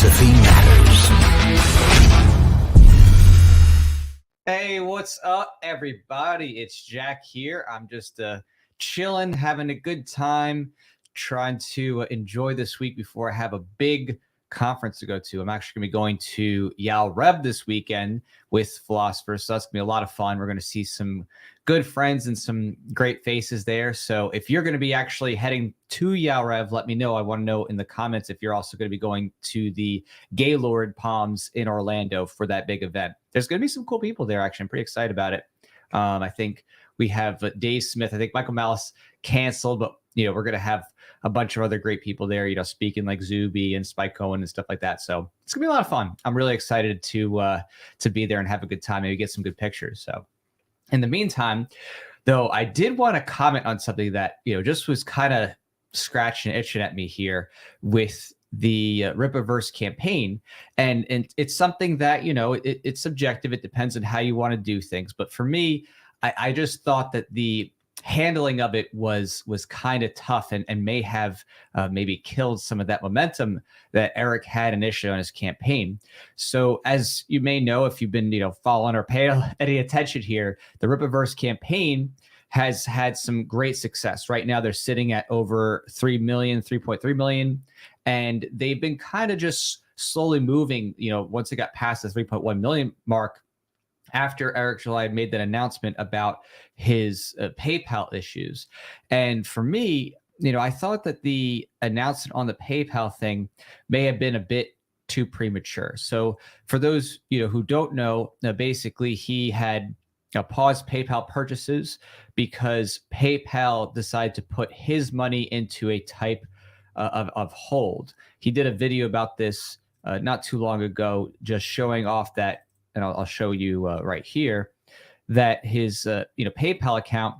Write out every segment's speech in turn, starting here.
Philosophy Matters. Hey, what's up, everybody? It's Jack here. I'm just chilling, having a good time, trying to enjoy this week before I have a big conference to go to. I'm actually going to be going to Rev this weekend with Philosophers, so that's going to be a lot of fun. We're going to see some good friends and some great faces there. So if you're going to be actually heading to Rev, let me know. I want to know in the comments if you're also going to be going to the Gaylord Palms in Orlando for that big event. There's going to be some cool people there, actually. I'm pretty excited about it. I think we have Dave Smith. I think Michael Malice canceled, but we're going to have a bunch of other great people there, speaking like Zuby and Spike Cohen and stuff like that. So it's gonna be a lot of fun. I'm really excited to be there and have a good time, maybe get some good pictures. So in the meantime, though, I did want to comment on something that, just was kind of scratching and itching at me here with the Rippaverse campaign. And it's something that, it's subjective. It depends on how you want to do things. But for me, I just thought that the handling of it was kind of tough and may have maybe killed some of that momentum that Eric had initially on his campaign. So as you may know, if you've been following or paying any attention here, the Rippaverse campaign has had some great success. Right now they're sitting at over 3.3 million, and they've been kind of just slowly moving, once it got past the 3.1 million mark, after Eric July made that announcement about his PayPal issues. And for me, I thought that the announcement on the PayPal thing may have been a bit too premature. So for those, who don't know, basically he had paused PayPal purchases because PayPal decided to put his money into a type of hold. He did a video about this not too long ago, just showing off that, and I'll show you right here, that his PayPal account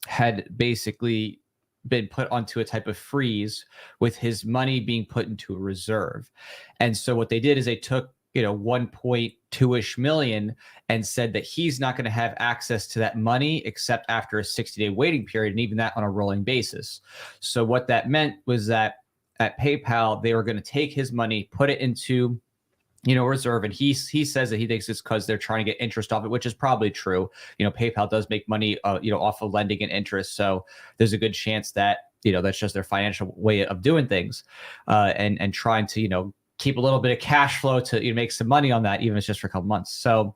had basically been put onto a type of freeze with his money being put into a reserve. And so what they did is they took 1.2-ish million and said that he's not going to have access to that money except after a 60-day waiting period, and even that on a rolling basis. So what that meant was that at PayPal, they were going to take his money, put it into reserve. And he says that he thinks it's because they're trying to get interest off it, which is probably true. PayPal does make money, off of lending and interest. So there's a good chance that, that's just their financial way of doing things, and trying to, keep a little bit of cash flow to make some money on that, even if it's just for a couple months. So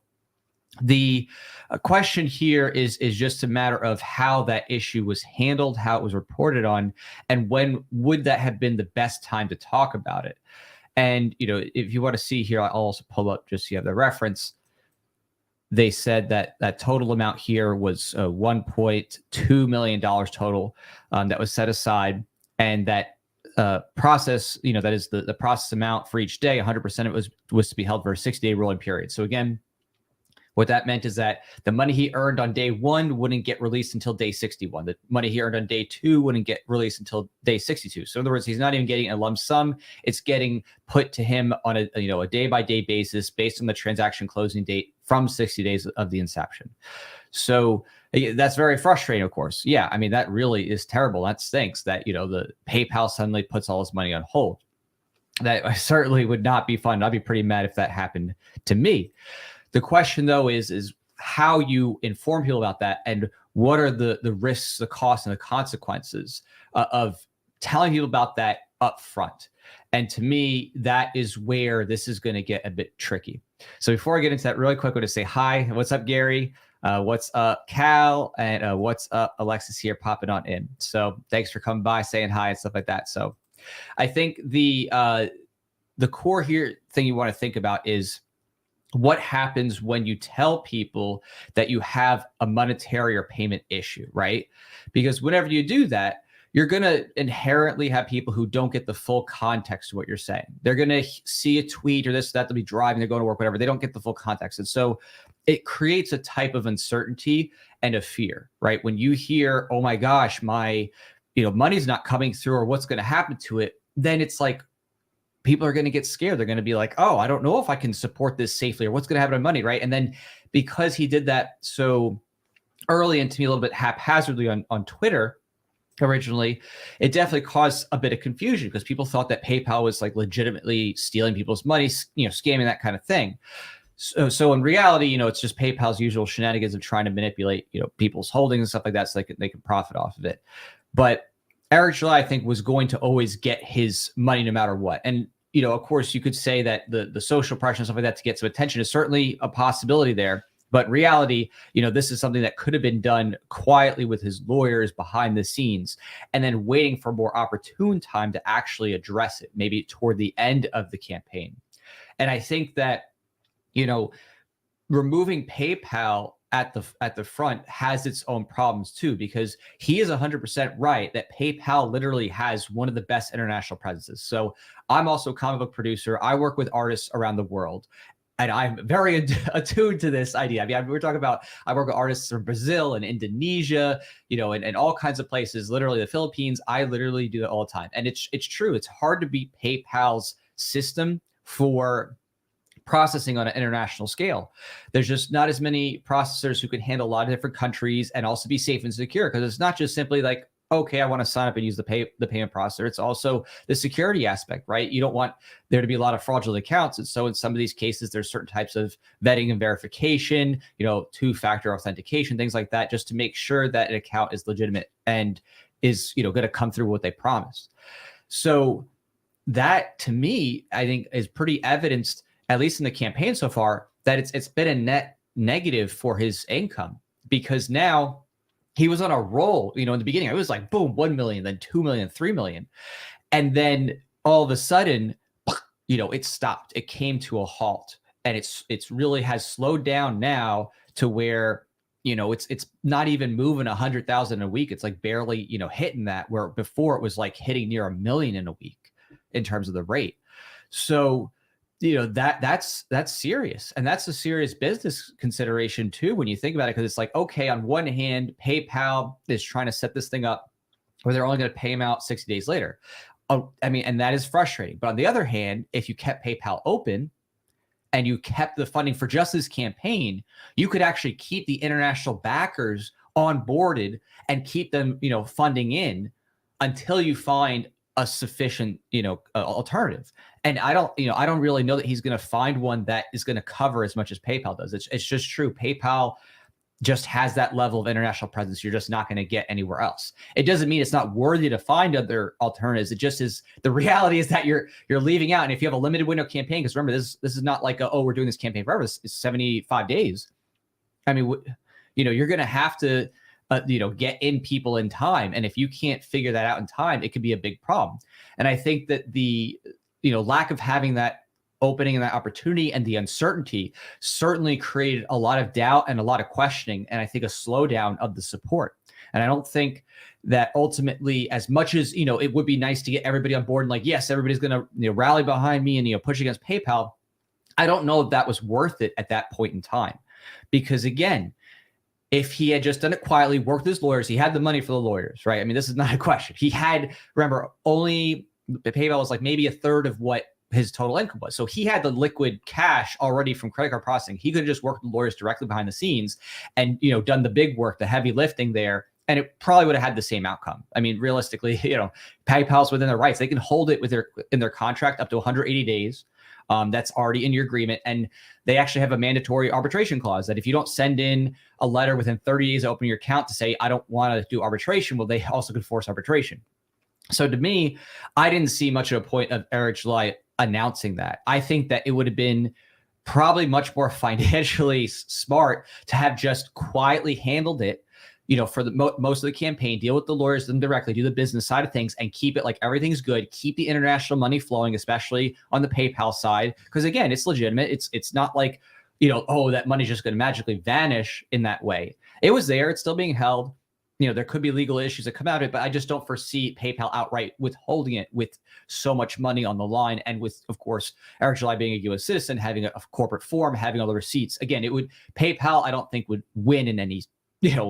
the question here is just a matter of how that issue was handled, how it was reported on, and when would that have been the best time to talk about it. And, if you want to see here, I'll also pull up just so you have the reference. They said that that total amount here was $1.2 million total that was set aside. And that process, that is the process amount for each day, 100% of it was to be held for a 60-day rolling period. So again, what that meant is that the money he earned on day 1 wouldn't get released until day 61. The money he earned on day 2 wouldn't get released until day 62. So in other words, he's not even getting a lump sum. It's getting put to him on a day-by-day basis based on the transaction closing date from 60 days of the inception. So that's very frustrating, of course. Yeah, I mean, that really is terrible. That stinks that, the PayPal suddenly puts all his money on hold. That certainly would not be fun. I'd be pretty mad if that happened to me. The question, though, is how you inform people about that, and what are the risks, the costs, and the consequences of telling people about that up front. And to me, that is where this is going to get a bit tricky. So before I get into that, really quick, I want to say hi. What's up, Gary? What's up, Cal? And what's up, Alexis here popping on in. So thanks for coming by, saying hi and stuff like that. So I think the core here thing you want to think about is what happens when you tell people that you have a monetary or payment issue, right? Because whenever you do that, you're going to inherently have people who don't get the full context of what you're saying. They're going to see a tweet or this, that, they'll be driving, they're going to work, whatever. They don't get the full context. And so it creates a type of uncertainty and a fear, right? When you hear, oh my gosh, my, money's not coming through, or what's going to happen to it, then it's like, people are going to get scared. They're going to be like, oh, I don't know if I can support this safely, or what's going to happen to money, right? And then because he did that so early and to me a little bit haphazardly on Twitter, originally, it definitely caused a bit of confusion because people thought that PayPal was like legitimately stealing people's money, scamming, that kind of thing. So in reality, it's just PayPal's usual shenanigans of trying to manipulate, people's holdings and stuff like that, so they can profit off of it. But Eric July, I think, was going to always get his money no matter what. And of course, you could say that the social pressure and stuff like that to get some attention is certainly a possibility there. But in reality, this is something that could have been done quietly with his lawyers behind the scenes, and then waiting for more opportune time to actually address it, maybe toward the end of the campaign. And I think that, removing PayPal at the front has its own problems too, because he is 100% right that PayPal literally has one of the best international presences. So I'm also a comic book producer. I work with artists around the world, and I'm very attuned to this idea. I mean, we're talking about, I work with artists from Brazil and Indonesia, and all kinds of places, literally the Philippines. I literally do it all the time. And it's true. It's hard to beat PayPal's system for processing on an international scale. There's just not as many processors who can handle a lot of different countries and also be safe and secure, because it's not just simply like, okay, I want to sign up and use the payment processor. It's also the security aspect, right? You don't want there to be a lot of fraudulent accounts. And so in some of these cases, there's certain types of vetting and verification, two-factor authentication, things like that, just to make sure that an account is legitimate and is, going to come through what they promised. So that, to me, I think is pretty evidenced, at least in the campaign so far, that it's been a net negative for his income, because now he was on a roll. In the beginning, it was like, boom, 1 million, then 2 million, 3 million. And then all of a sudden, it stopped. It came to a halt. And it's really has slowed down now to where, it's not even moving 100,000 a week. It's like barely, hitting that, where before it was like hitting near 1 million in a week in terms of the rate. So, that's serious. And that's a serious business consideration too, when you think about it, because it's like, okay, on one hand, PayPal is trying to set this thing up where they're only going to pay him out 60 days later. And that is frustrating. But on the other hand, if you kept PayPal open and you kept the funding for just this campaign, you could actually keep the international backers onboarded and keep them, funding in until you find a sufficient, alternative. And I don't really know that he's going to find one that is going to cover as much as PayPal does. It's just true. PayPal just has that level of international presence you're just not going to get anywhere else. It doesn't mean it's not worthy to find other alternatives. It just is, the reality is that you're leaving out. And if you have a limited window campaign, because remember, this is not like we're doing this campaign forever. It's 75 days. I mean, you're going to have to get in people in time. And if you can't figure that out in time, it could be a big problem. And I think that the lack of having that opening and that opportunity and the uncertainty certainly created a lot of doubt and a lot of questioning, and I think a slowdown of the support. And I don't think that ultimately, as much as it would be nice to get everybody on board and like, yes, everybody's going to rally behind me and push against PayPal, I don't know if that was worth it at that point in time. Because again, if he had just done it quietly, worked with his lawyers, he had the money for the lawyers, right? I mean, this is not a question. He had, remember, only PayPal was like maybe a third of what his total income was. So he had the liquid cash already from credit card processing. He could have just worked with lawyers directly behind the scenes and, done the big work, the heavy lifting there. And it probably would have had the same outcome. I mean, realistically, PayPal's within their rights. They can hold it in their contract up to 180 days. That's already in your agreement. And they actually have a mandatory arbitration clause that if you don't send in a letter within 30 days of opening your account to say, I don't want to do arbitration, well, they also could force arbitration. So to me, I didn't see much of a point of Eric July announcing that. I think that it would have been probably much more financially smart to have just quietly handled it, for the most of the campaign, deal with the lawyers them directly, do the business side of things, and keep it like everything's good. Keep the international money flowing, especially on the PayPal side, because again, it's legitimate. It's not like that money's just going to magically vanish in that way. It was there. It's still being held. There could be legal issues that come out of it, but I just don't foresee PayPal outright withholding it with so much money on the line. And with, of course, Eric July being a U.S. citizen, having a corporate form, having all the receipts. Again, PayPal, I don't think would win in any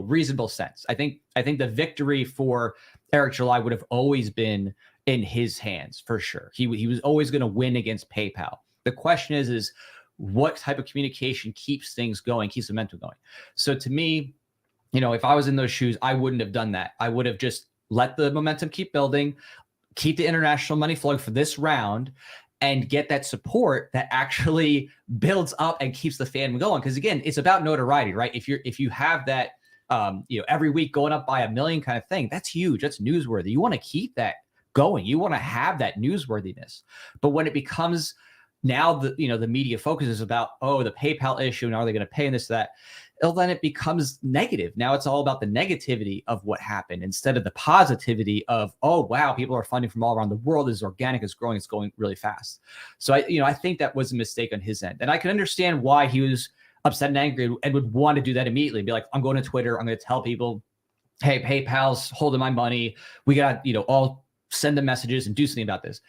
reasonable sense. I think the victory for Eric July would have always been in his hands for sure. He was always going to win against PayPal. The question is what type of communication keeps things going, keeps the momentum going. So to me, if I was in those shoes, I wouldn't have done that. I would have just let the momentum keep building, keep the international money flowing for this round, and get that support that actually builds up and keeps the fan going. Because again, it's about notoriety, right? If you have that, every week going up by 1 million kind of thing, that's huge. That's newsworthy. You want to keep that going. You want to have that newsworthiness. But when it becomes now the media focus is about, the PayPal issue and are they going to pay and this, that, well, then it becomes negative. Now it's all about the negativity of what happened instead of the positivity of, oh, wow, people are funding from all around the world. It's organic, it's growing, it's going really fast. So I think that was a mistake on his end. And I can understand why he was upset and angry and would want to do that immediately. Be like, I'm going to Twitter. I'm going to tell people, hey, PayPal's holding my money. We got, all send them messages and do something about this.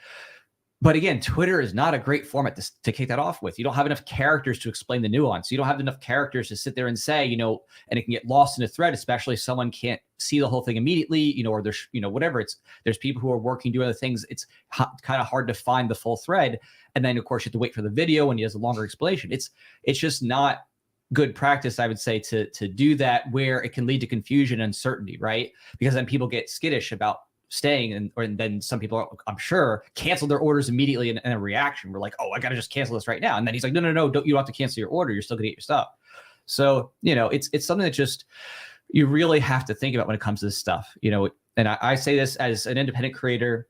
But again, Twitter is not a great format to kick that off with. You don't have enough characters to explain the nuance. You don't have enough characters to sit there and say, and it can get lost in a thread, especially if someone can't see the whole thing immediately, or there's, whatever. There's people who are working, doing other things. It's kind of hard to find the full thread. And then, of course, you have to wait for the video when he has a longer explanation. It's just not good practice, I would say, to do that where it can lead to confusion and uncertainty, right? Because then people get skittish about staying, and then some people, I'm sure, cancel their orders immediately in a reaction. We're like, I got to just cancel this right now. And then he's like, no, you don't have to cancel your order. You're still gonna get your stuff. So, it's something that just, you really have to think about when it comes to this stuff, and I say this as an independent creator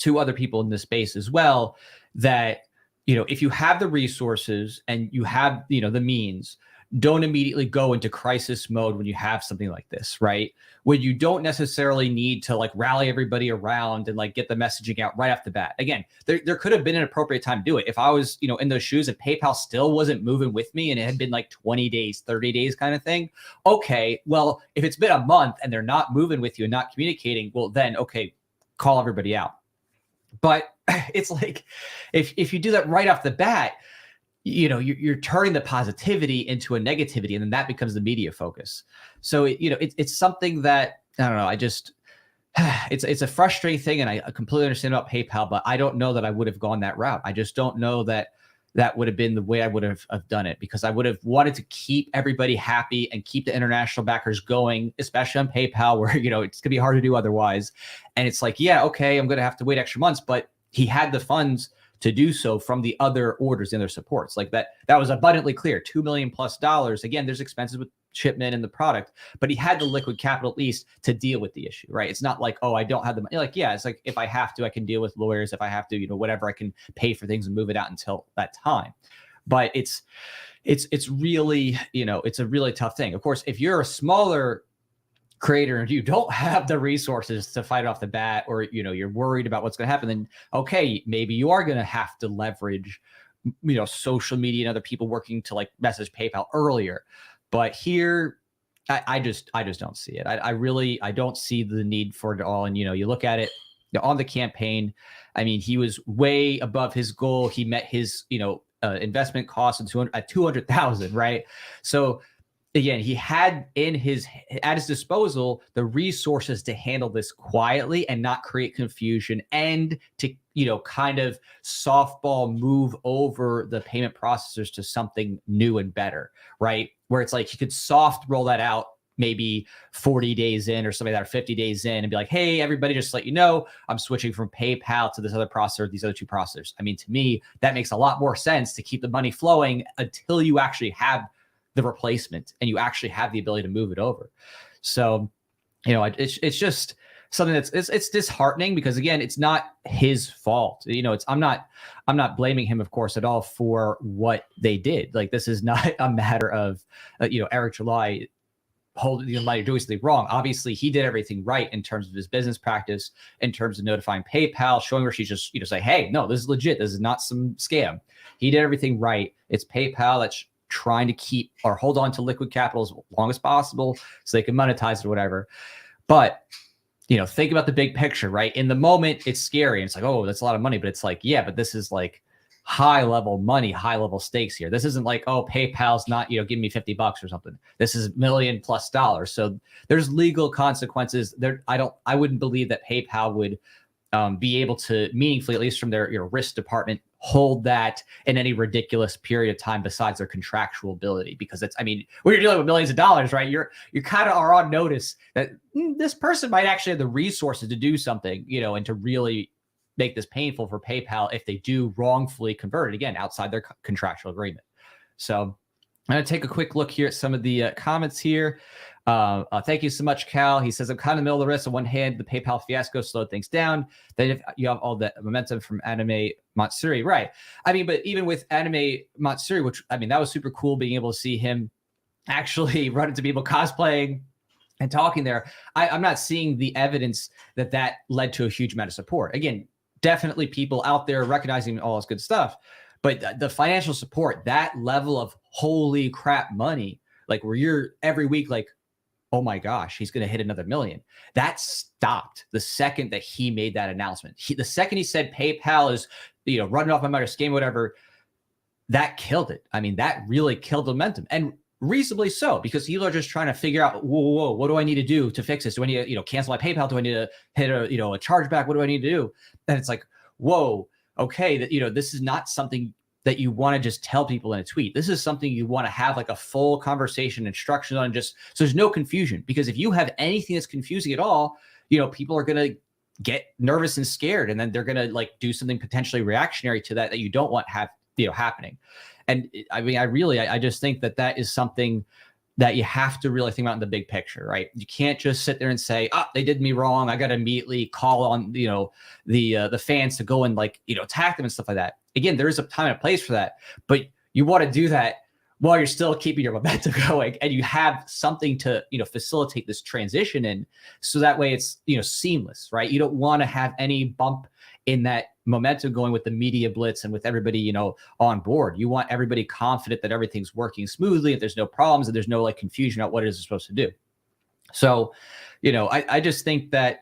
to other people in this space as well, that, if you have the resources and you have, the means, don't immediately go into crisis mode when you have something like this, right? When you don't necessarily need to like rally everybody around and like get the messaging out right off the bat. Again, there could have been an appropriate time to do it. If I was, in those shoes, if PayPal still wasn't moving with me and it had been like 20 days, 30 days kind of thing. Okay, well, if it's been a month and they're not moving with you and not communicating, well then, okay, call everybody out. But it's like, if you do that right off the bat, you're turning the positivity into a negativity, and then that becomes the media focus. So, it's something that, I don't know, it's a frustrating thing, and I completely understand about PayPal, but I don't know that I would have gone that route. I just don't know that would have been the way I would have done it, because I would have wanted to keep everybody happy and keep the international backers going, especially on PayPal, where, it's gonna be hard to do otherwise. And it's like, yeah, okay, I'm gonna have to wait extra months, but he had the funds to do so from the other orders and their supports. Like that was abundantly clear, $2 million plus. Again, there's expenses with shipment and the product, but he had the liquid capital at least to deal with the issue, right? It's not like, I don't have the money. Like, yeah, it's like, if I have to, I can deal with lawyers. If I have to, whatever, I can pay for things and move it out until that time. But it's really, it's a really tough thing. Of course, if you're a smaller creator and you don't have the resources to fight off the bat, or you're worried about what's going to happen, then okay, maybe you are going to have to leverage social media and other people working to like message PayPal earlier. But here I just don't see it. I don't see the need for it at all. And you look at it on the campaign, I mean, he was way above his goal. He met his investment cost at 200,000, right? So again, he had at his disposal the resources to handle this quietly and not create confusion, and to kind of softball move over the payment processors to something new and better, right? Where it's like he could soft roll that out maybe 40 days in or something like that, or 50 days in, and be like, hey, everybody, just to let you know, I'm switching from PayPal to this other processor, these other two processors. I mean, to me, that makes a lot more sense to keep the money flowing until you actually have the replacement and you actually have the ability to move it over. So, it's just something it's disheartening, because again, it's not his fault. I'm not blaming him, of course, at all for what they did. Like, this is not a matter of, Eric July holding the money, doing something wrong. Obviously, he did everything right in terms of his business practice, in terms of notifying PayPal, showing where she just, say, hey, no, this is legit. This is not some scam. He did everything right. It's PayPal that's trying to keep or hold on to liquid capital as long as possible so they can monetize it or whatever. But, think about the big picture, right? In the moment, it's scary. And it's like, oh, that's a lot of money. But it's like, yeah, but this is like high level money, high level stakes here. This isn't like, oh, PayPal's not, give me $50 or something. This is $1 million plus. So there's legal consequences there. I wouldn't believe that PayPal would be able to meaningfully, at least from their risk department, hold that in any ridiculous period of time besides their contractual ability. Because it's, I mean, when you're dealing with millions of dollars, right, you kind of are on notice that this person might actually have the resources to do something, and to really make this painful for PayPal if they do wrongfully convert it, again, outside their contractual agreement. So I'm going to take a quick look here at some of the comments here. Thank you so much, Cal. He says, I'm kind of in the middle of the risk. On one hand, the PayPal fiasco slowed things down. Then if you have all the momentum from Anime Matsuri, right? I mean, but even with Anime Matsuri, which, I mean, that was super cool being able to see him actually run into people cosplaying and talking there. I'm not seeing the evidence that led to a huge amount of support. Again, definitely people out there recognizing all this good stuff. But the financial support, that level of holy crap money, like where you're every week like, oh my gosh, he's going to hit another million. That stopped the second that he made that announcement. The second he said PayPal is, running off my mother's game, whatever, that killed it. I mean, that really killed momentum, and reasonably so, because people are just trying to figure out, whoa, what do I need to do to fix this? Do I need to, cancel my PayPal? Do I need to hit a chargeback? What do I need to do? And it's like, whoa, okay, that this is not something that you want to just tell people in a tweet. This is something you want to have like a full conversation, instructions on, just so there's no confusion. Because if you have anything that's confusing at all, people are going to get nervous and scared, and then they're going to like do something potentially reactionary to that you don't want happening. And I mean, I just think that is something that you have to really think about in the big picture, right? You can't just sit there and say, they did me wrong, I got to immediately call on, the fans to go and attack them and stuff like that. Again, there is a time and a place for that, but you want to do that while you're still keeping your momentum going, and you have something to, facilitate this transition in, so that way it's, seamless, right? You don't want to have any bump in that momentum going with the media blitz and with everybody, on board. You want everybody confident that everything's working smoothly, that there's no problems, and there's no confusion about what it is supposed to do. So, I just think that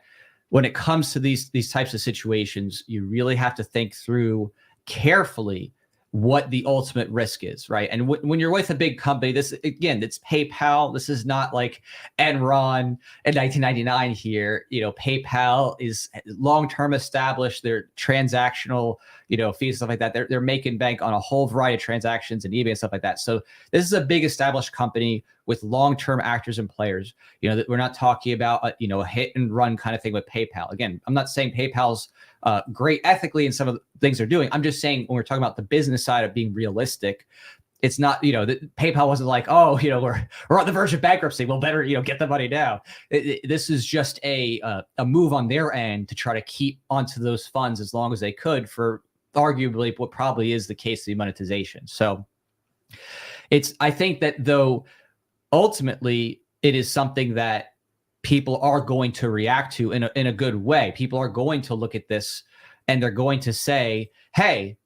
when it comes to these types of situations, you really have to think through carefully what the ultimate risk is, right? And when you're with a big company, this, again, it's PayPal. This is not like Enron in 1999 here. PayPal is long-term established. They're transactional, fees, stuff like that. They're making bank on a whole variety of transactions and eBay and stuff like that. So this is a big established company with long-term actors and players. That we're not talking about a hit and run kind of thing with PayPal. Again, I'm not saying PayPal's great ethically in some of the things they're doing. I'm just saying when we're talking about the business side of being realistic, it's not, PayPal wasn't like, we're on the verge of bankruptcy, we'll better, get the money now. This is just a move on their end to try to keep onto those funds as long as they could for arguably what probably is the case of the monetization. So I think that though, ultimately it is something that people are going to react to in a good way. People are going to look at this and they're going to say, hey,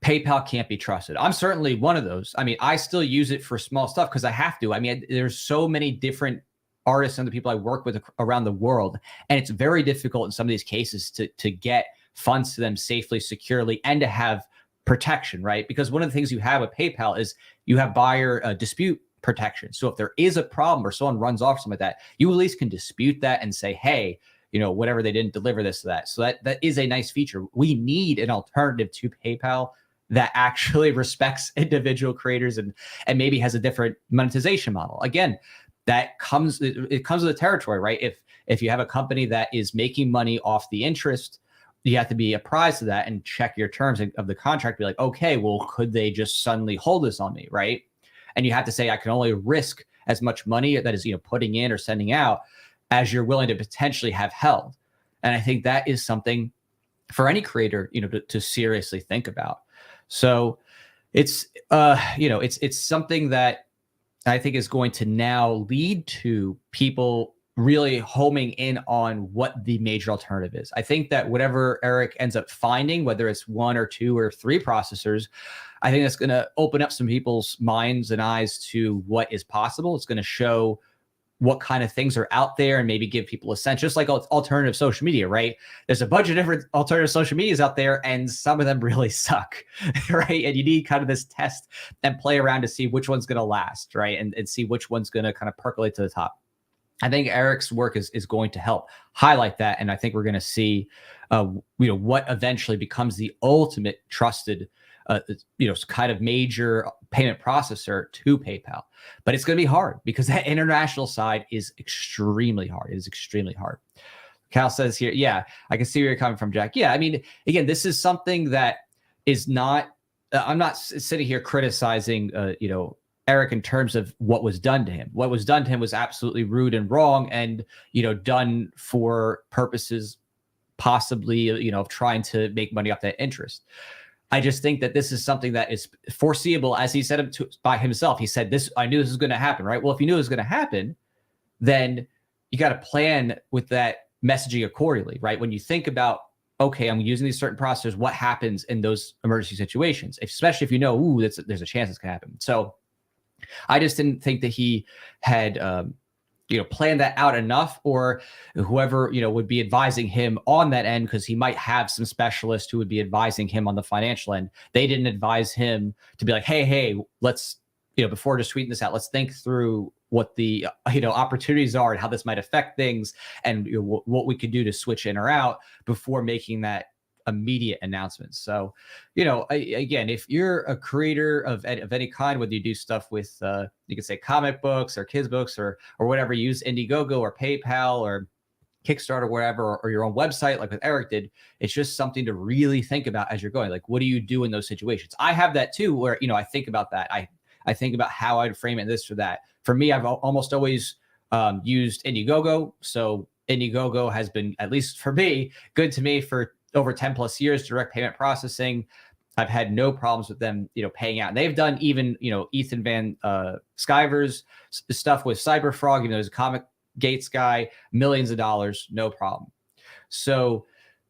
PayPal can't be trusted. I'm certainly one of those. I mean, I still use it for small stuff because I have to. I mean, there's so many different artists and the people I work with around the world, and it's very difficult in some of these cases to get funds to them safely, securely, and to have protection, right? Because one of the things you have with PayPal is you have buyer dispute protection. So if there is a problem or someone runs off something like that, you at least can dispute that and say, hey, whatever, they didn't deliver this to that. So that is a nice feature. We need an alternative to PayPal that actually respects individual creators and maybe has a different monetization model. Again, it comes with the territory, right? If you have a company that is making money off the interest, you have to be apprised of that and check your terms of the contract. Be like, okay, well, could they just suddenly hold this on me, right? And you have to say, I can only risk as much money that is, putting in or sending out as you're willing to potentially have held. And I think that is something for any creator, to seriously think about. So it's, it's something that I think is going to now lead to people really homing in on what the major alternative is. I think that whatever Eric ends up finding, whether it's 1 or 2 or 3 processors, I think that's going to open up some people's minds and eyes to what is possible. It's going to show what kind of things are out there and maybe give people a sense, just like alternative social media, right? There's a bunch of different alternative social medias out there, and some of them really suck, right? And you need kind of this test and play around to see which one's going to last, right? And see which one's going to kind of percolate to the top. I think Eric's work is going to help highlight that, and I think we're going to see, what eventually becomes the ultimate trusted, kind of major payment processor to PayPal. But it's going to be hard because that international side is extremely hard. It is extremely hard. Cal says here, yeah, I can see where you're coming from, Jack. Yeah, I mean, again, this is something that is not. I'm not sitting here criticizing, Eric in terms of what was done to him. What was done to him was absolutely rude and wrong, and done for purposes possibly of trying to make money off that interest. I just think that this is something that is foreseeable, as he said by himself. He said, "This, I knew this was going to happen." Right? Well, if you knew it was going to happen, then you got to plan with that messaging accordingly, right? When you think about, okay, I'm using these certain processors, what happens in those emergency situations, especially if there's a chance it's going to happen. So I just didn't think that he had, planned that out enough, or whoever, would be advising him on that end, because he might have some specialists who would be advising him on the financial end. They didn't advise him to be like, hey, let's, before just tweeting this out, let's think through what the, opportunities are and how this might affect things, and what we could do to switch in or out before making that immediate announcements. So, again, if you're a creator of any kind, whether you do stuff with, you can say comic books or kids books or whatever, use Indiegogo or PayPal or Kickstarter, or whatever, or your own website, like what Eric did, it's just something to really think about as you're going. Like, what do you do in those situations? I have that too, where, I think about that. I think about how I'd frame it, this or that. For me, I've almost always used Indiegogo. So Indiegogo has been, at least for me, good to me for over 10 plus years, direct payment processing. I've had no problems with them, paying out. And they've done even, Ethan Van Sciver's stuff with Cyberfrog, there's a comicsgate guy, millions of dollars, no problem. So,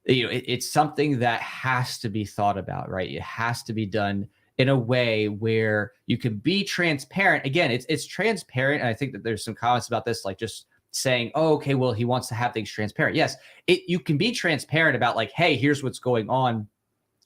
it's something that has to be thought about, right? It has to be done in a way where you can be transparent. Again, it's transparent. And I think that there's some comments about this, like just saying, oh, okay, well, he wants to have things transparent. Yes, you can be transparent about like, hey, here's what's going on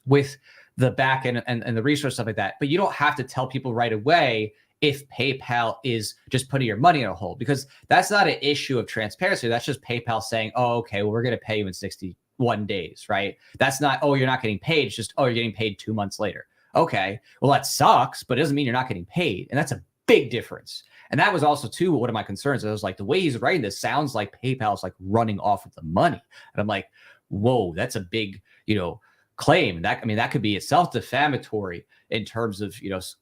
with the back end and the resource, stuff like that. But you don't have to tell people right away if PayPal is just putting your money on a hold, because that's not an issue of transparency. That's just PayPal saying, oh, okay, well, we're going to pay you in 61 days, right? That's not, oh, you're not getting paid. It's just, oh, you're getting paid 2 months later. Okay, well, that sucks, but it doesn't mean you're not getting paid. And that's a big difference. And that was also, too, one of my concerns. I was like, the way he's writing this sounds like PayPal is like running off with the money. And I'm like, whoa, that's a big, claim. That could be itself defamatory in terms of,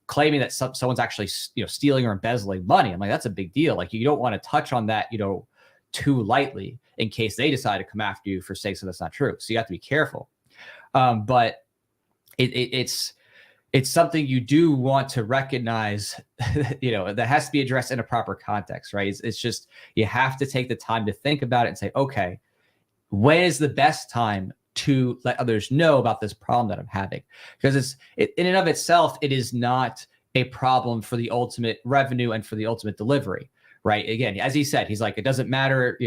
claiming that someone's actually, stealing or embezzling money. I'm like, that's a big deal. Like, you don't want to touch on that, too lightly in case they decide to come after you for saying something that's not true. So you have to be careful. But it's something you do want to recognize, that has to be addressed in a proper context, right? It's just, you have to take the time to think about it and say, okay, when is the best time to let others know about this problem that I'm having? Because in and of itself, it is not a problem for the ultimate revenue and for the ultimate delivery, right? Again, as he said, he's like, it doesn't matter,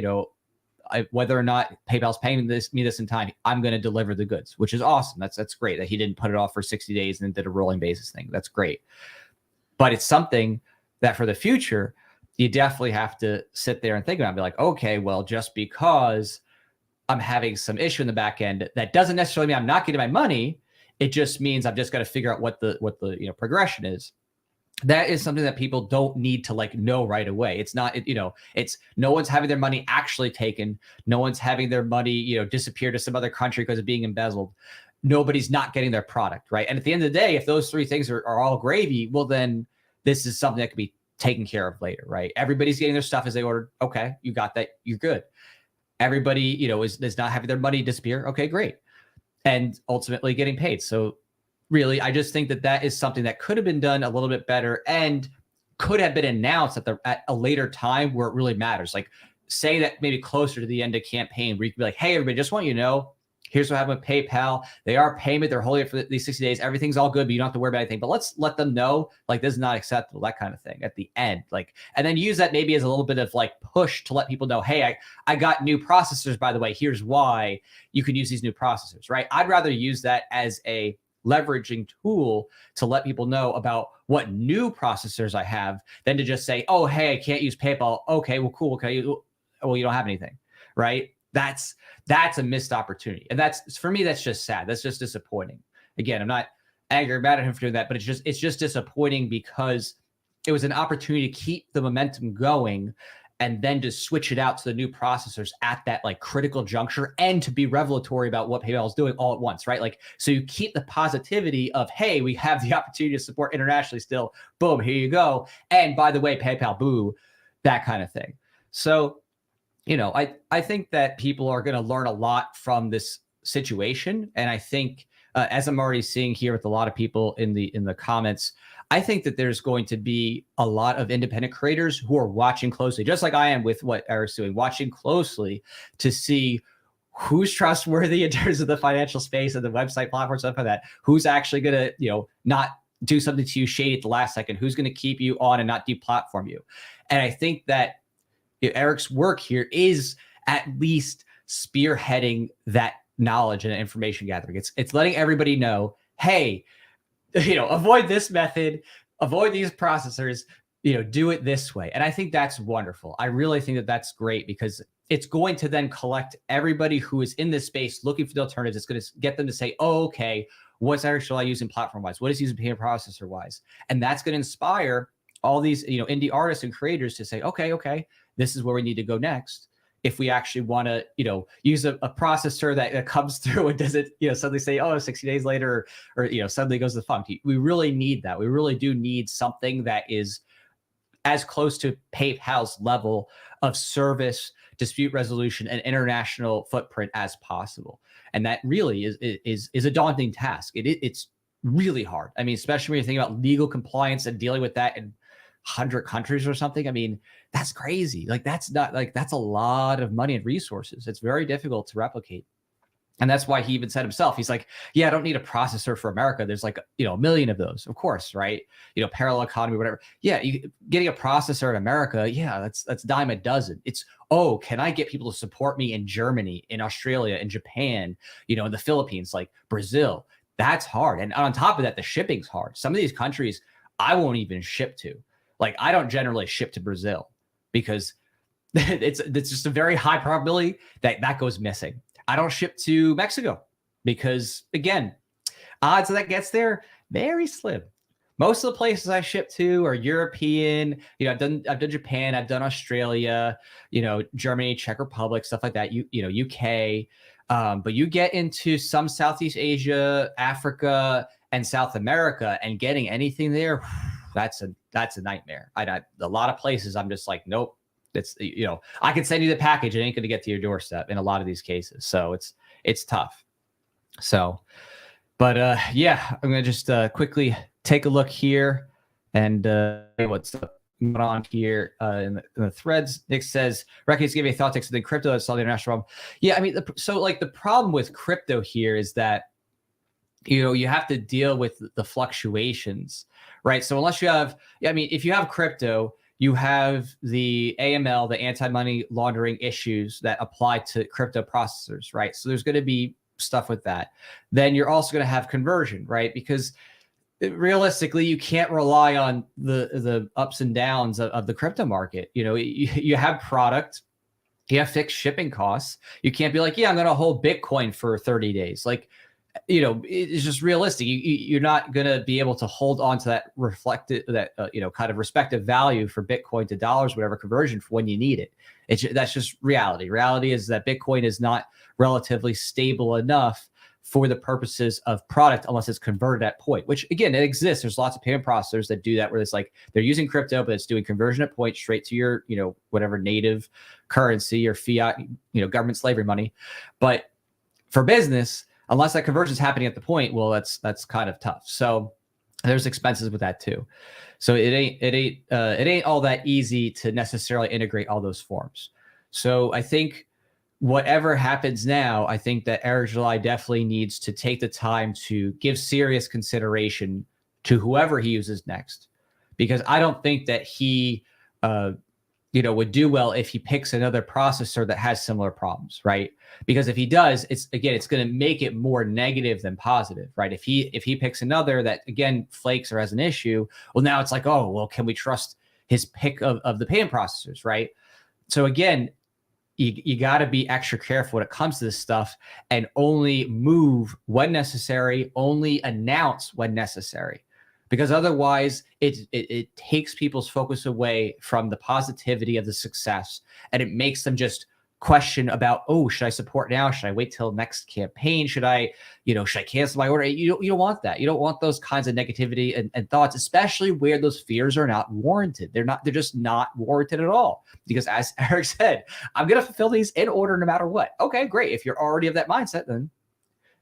whether or not PayPal's paying me this in time, I'm going to deliver the goods, which is awesome. That's great that he didn't put it off for 60 days and did a rolling basis thing. That's great. But it's something that for the future, you definitely have to sit there and think about it and be like, okay, well, just because I'm having some issue in the back end, that doesn't necessarily mean I'm not getting my money. It just means I've just got to figure out what the progression is. That is something that people don't need to know right away. It's not, it's no one's having their money actually taken. No one's having their money, disappear to some other country because of being embezzled. Nobody's not getting their product, right? And at the end of the day, if those three things are all gravy, well, then this is something that can be taken care of later, right? Everybody's getting their stuff as they ordered. Okay, you got that. You're good. Everybody, is not having their money disappear. Okay, great. And ultimately getting paid. So really, I just think that is something that could have been done a little bit better and could have been announced at a later time where it really matters. Like, say that maybe closer to the end of campaign, where you could be like, hey, everybody, just want you to know, here's what happened with PayPal. They are payment. They're holding it for these 60 days. Everything's all good, but you don't have to worry about anything. But let's let them know, this is not acceptable, that kind of thing at the end. And then use that maybe as a little bit of push to let people know, hey, I got new processors, by the way. Here's why you can use these new processors, right? I'd rather use that as a leveraging tool to let people know about what new processors I have than to just say, oh, hey, I can't use PayPal. Okay, well, cool. Okay, well, you don't have anything, right? That's a missed opportunity. And that's, for me, that's just sad. That's just disappointing. Again, I'm not angry or mad at him for doing that, but it's just disappointing because it was an opportunity to keep the momentum going and then to switch it out to the new processors at that like critical juncture and to be revelatory about what PayPal is doing all at once, right? Like, so you keep the positivity of, hey, we have the opportunity to support internationally still. Boom, here you go. And by the way, PayPal, boo, that kind of thing. So, you know, I think that people are going to learn a lot from this situation. And I think, as I'm already seeing here with a lot of people in the comments, I think that there's going to be a lot of independent creators who are watching closely, just like I am with what Eric's doing, watching closely to see who's trustworthy in terms of the financial space and the website platform, stuff like that. Who's actually going to, you know, not do something to you shady at the last second? Who's going to keep you on and not deplatform you? And I think that Eric's work here is at least spearheading that knowledge and information gathering. It's letting everybody know, hey, you know, avoid this method, avoid these processors, you know, do it this way. And I think that's wonderful. I really think that that's great because it's going to then collect everybody who is in this space looking for the alternatives. It's going to get them to say, oh, okay, what's actually using platform-wise? What is using payment processor-wise? And that's going to inspire all these, you know, indie artists and creators to say, okay, this is where we need to go next. If we actually want to, you know, use a processor that comes through and doesn't, you know, suddenly say, oh, 60 days later, or you know, suddenly goes to the funk. We really need that. We really do need something that is as close to PayPal's level of service, dispute resolution, and international footprint as possible. And that really is a daunting task. It's really hard. I mean, especially when you think about legal compliance and dealing with that in 100 countries or something. I mean, that's crazy. Like, that's a lot of money and resources. It's very difficult to replicate. And that's why he even said himself, he's like, yeah, I don't need a processor for America. There's like, you know, a million of those, of course, right? You know, parallel economy, whatever. Yeah, getting a processor in America, yeah, that's dime a dozen. It's, oh, can I get people to support me in Germany, in Australia, in Japan, you know, in the Philippines, like Brazil? That's hard. And on top of that, the shipping's hard. Some of these countries I won't even ship to. Like, I don't generally ship to Brazil because it's just a very high probability that goes missing. I don't ship to Mexico because, again, odds that gets there, very slim. Most of the places I ship to are European. You know, I've done Japan, I've done Australia, you know, Germany, Czech Republic, stuff like that. You know, UK. But you get into some Southeast Asia, Africa, and South America, and getting anything there, that's a nightmare. A lot of places I'm just like, nope. It's, you know, I can send you the package. It ain't going to get to your doorstep in a lot of these cases. So it's tough. So, but yeah, I'm going to just quickly take a look here and what's going on here in the threads. Nick says, Records give me a thought text within crypto. That's all the international problem. Yeah, I mean, so like the problem with crypto here is that, you know, you have to deal with the fluctuations, right? So unless you have, I mean, if you have crypto, you have the AML, the anti-money laundering issues that apply to crypto processors, right? So there's going to be stuff with that. Then you're also going to have conversion, right? Because realistically, you can't rely on the ups and downs of the crypto market. You know, you have product, you have fixed shipping costs. You can't be like, yeah, I'm going to hold Bitcoin for 30 days. Like, you know, it's just realistic. You're not going to be able to hold on to that you know, kind of respective value for Bitcoin to dollars, whatever conversion, for when you need it. That's just reality. Reality is that Bitcoin is not relatively stable enough for the purposes of product unless it's converted at point, which again, it exists. There's lots of payment processors that do that, where it's like they're using crypto, but it's doing conversion at point straight to your, you know, whatever native currency or fiat, you know, government slavery money. But for business, unless that conversion is happening at the point, well, that's kind of tough. So there's expenses with that too. So it ain't all that easy to necessarily integrate all those forms. So I think whatever happens now, I think that Eric July definitely needs to take the time to give serious consideration to whoever he uses next, because I don't think that he would do well if he picks another processor that has similar problems, right? Because if he does, it's going to make it more negative than positive, right? If he picks another that again flakes or has an issue, well, now it's like, oh, well, can we trust his pick of the payment processors, right? So again, you got to be extra careful when it comes to this stuff, and only move when necessary, only announce when necessary, because otherwise it takes people's focus away from the positivity of the success, and it makes them just question about, oh, should I support now? Should I wait till next campaign? Should I cancel my order? You don't want that. You don't want those kinds of negativity and thoughts, especially where those fears are not warranted. They're just not warranted at all. Because as Eric said, I'm going to fulfill these in order no matter what. Okay, great. If you're already of that mindset, then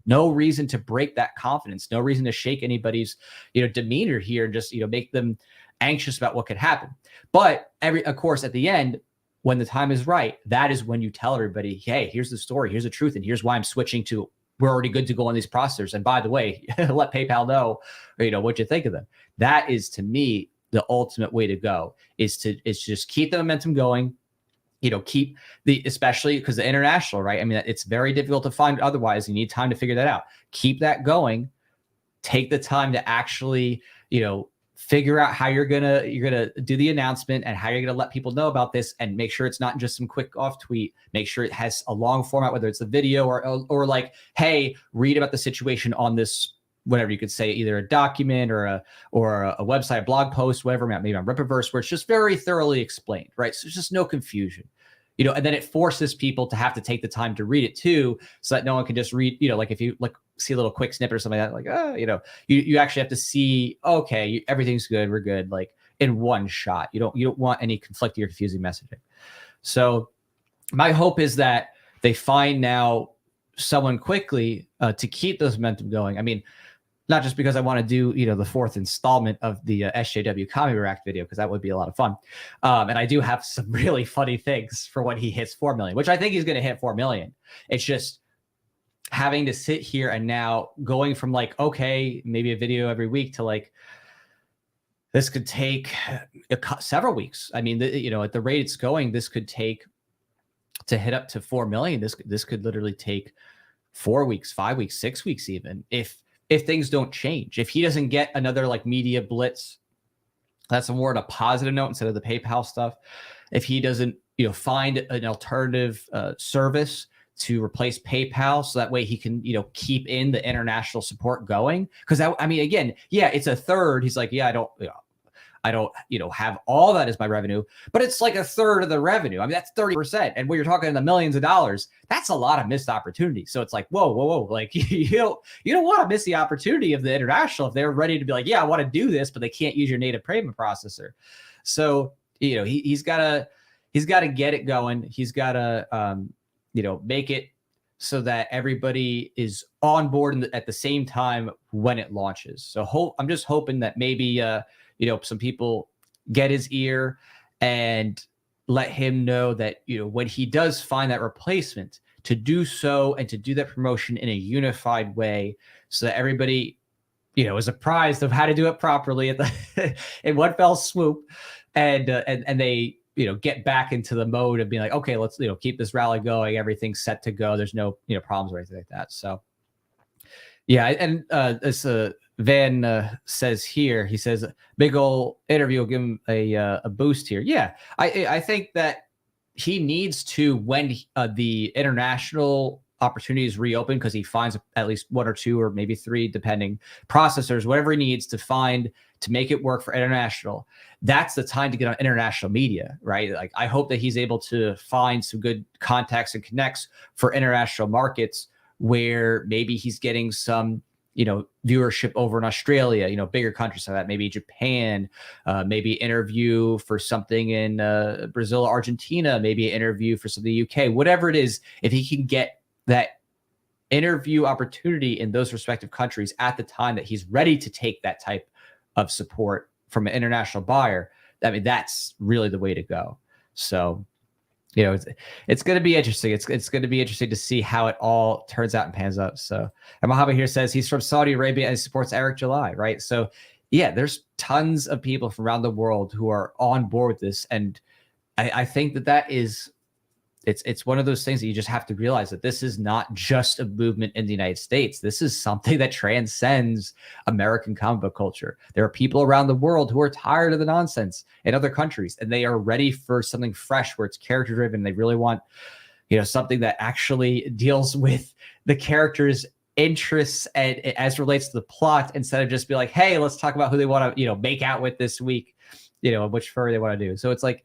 no reason to break that confidence. No reason to shake anybody's, demeanor here and just, make them anxious about what could happen. But of course, at the end, when the time is right, that is when you tell everybody, hey, here's the story, here's the truth, and here's why I'm switching to, we're already good to go on these processors. And by the way, let PayPal know, what you think of them. That is, to me, the ultimate way to go, is to just keep the momentum going, keep especially because the international, right? I mean, it's very difficult to find otherwise. You need time to figure that out. Keep that going. Take the time to actually, figure out how you're gonna do the announcement and how you're gonna let people know about this, and make sure it's not just some quick off tweet. Make sure it has a long format, whether it's a video or like, hey, read about the situation on this, whatever you could say, either a document or a website, a blog post, whatever, maybe on Rippaverse, where it's just very thoroughly explained, right? So there's just no confusion. And then it forces people to have to take the time to read it too, so that no one can just read, like if you see a little quick snippet or something like that, like, oh, you actually have to see, okay, everything's good, we're good, like in one shot. You don't want any conflicting or confusing messaging. So my hope is that they find now someone quickly to keep those momentum going. I mean, not just because I want to do, the fourth installment of the SJW Comic React video, because that would be a lot of fun. And I do have some really funny things for when he hits 4 million, which I think he's going to hit 4 million. It's just having to sit here and now going from like, okay, maybe a video every week to like, this could take several weeks. I mean, at the rate it's going, this could take, to hit up to 4 million, this could literally take 4 weeks, 5 weeks, 6 weeks, even if things don't change. If he doesn't get another like media blitz, that's more on a positive note instead of the PayPal stuff. If he doesn't, find an alternative service to replace PayPal, so that way he can, keep in the international support going. Because I mean, again, yeah, it's a third. He's like, yeah, I don't, have all that as my revenue, but it's like a third of the revenue. I mean, that's 30%. And when you're talking in the millions of dollars, that's a lot of missed opportunity. So it's like, whoa. Like, you don't want to miss the opportunity of the international if they're ready to be like, yeah, I want to do this, but they can't use your native payment processor. So, he's got to get it going. He's got to, make it so that everybody is on board at the same time when it launches. So I'm just hoping that maybe, some people get his ear and let him know that, when he does find that replacement, to do so and to do that promotion in a unified way, so that everybody, is apprised of how to do it properly in one fell swoop, and they, get back into the mode of being like, okay, let's, keep this rally going. Everything's set to go. There's no, problems or anything like that. So yeah. And this Van says here, he says, big old interview will give him a boost here. Yeah, I think that he needs to, when the international opportunities reopen, because he finds at least one or two or maybe three, depending, processors, whatever he needs to find to make it work for international. That's the time to get on international media, right? Like, I hope that he's able to find some good contacts and connects for international markets, where maybe he's getting some, viewership over in Australia, bigger countries like that, maybe Japan, maybe interview for something in Brazil, Argentina, maybe an interview for something in the UK, whatever it is. If he can get that interview opportunity in those respective countries at the time that he's ready to take that type of support from an international buyer, I mean, that's really the way to go. So, it's going to be interesting. It's going to be interesting to see how it all turns out and pans out. So, and Mohammed here says he's from Saudi Arabia and supports Eric July, right? So, yeah, there's tons of people from around the world who are on board with this, and I think that is it's one of those things that you just have to realize that this is not just a movement in the United States. This is something that transcends American comic book culture. There are people around the world who are tired of the nonsense in other countries, and they are ready for something fresh where it's character driven. They really want, something that actually deals with the characters' interests and as relates to the plot, instead of just be like, hey, let's talk about who they want to, make out with this week, which furry they want to do. So it's like,